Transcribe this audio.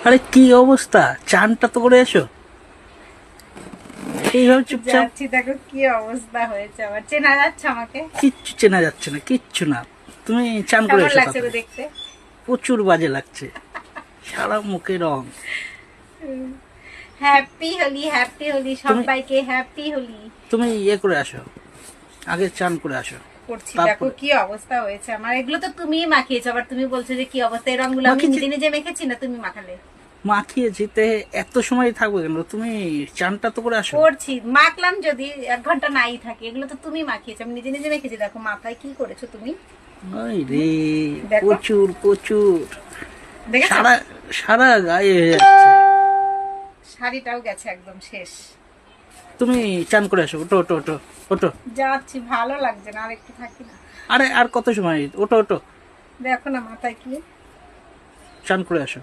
আরে কি অবস্থা, চানটা তো করে এসো। এইভাবে চুপচাপ যাচ্ছি, দেখো কি অবস্থা হয়েছে আমার। চেনা যাচ্ছে আমাকে? কিচ্ছু চেনা যাচ্ছে না, কিচ্ছু না। তুমি চান করে কেমন এসো লাগছে গো তাড়াতাড়ি। দেখতে? প্রচুর বাজে লাগছে, সারা মুখে রং। হ্যাপি হোলি, হ্যাপি হোলি, তুমি সবাইকে হ্যাপি হোলি। তুমি করে আসো, আগে চান করে আসো। করছি, দেখো তারপরে কি অবস্থা হয়েছে আমার। এগুলো তো তুমিই মাখিয়েছো, আবার তুমি বলছো যে কি অবস্থা। এই রংগুলো আমি মাখিয়েছি। নিজে নিজে মেখেছি না তুমি মাখালে? মাখিয়েছি তে এত সময় থাকবে কেন? তুমি চানটা তো করে আসো। করছি, মাখলাম যদি 1 ঘন্টা নাই থাকে। এগুলো তো তুমি মাখিয়েছো, আমি নিজে নিজে মেখেছি। দেখো মাথায় কি করেছো তুমি। ওই রে, দেখো। প্রচুর প্রচুর, দেখেছো? সারা সারা গায়ে হয়ে যাচ্ছে। শাড়িটাও গেছে একদম শেষ। তুমি চান করে আসো, ওটো ওটো ওটো ওটো। যাচ্ছি, ভালো লাগছে না, আর একটু থাকি না। আরে আর কত সময়, ওটো ওটো, দেখো না মাথায় কি। চান করে আসো।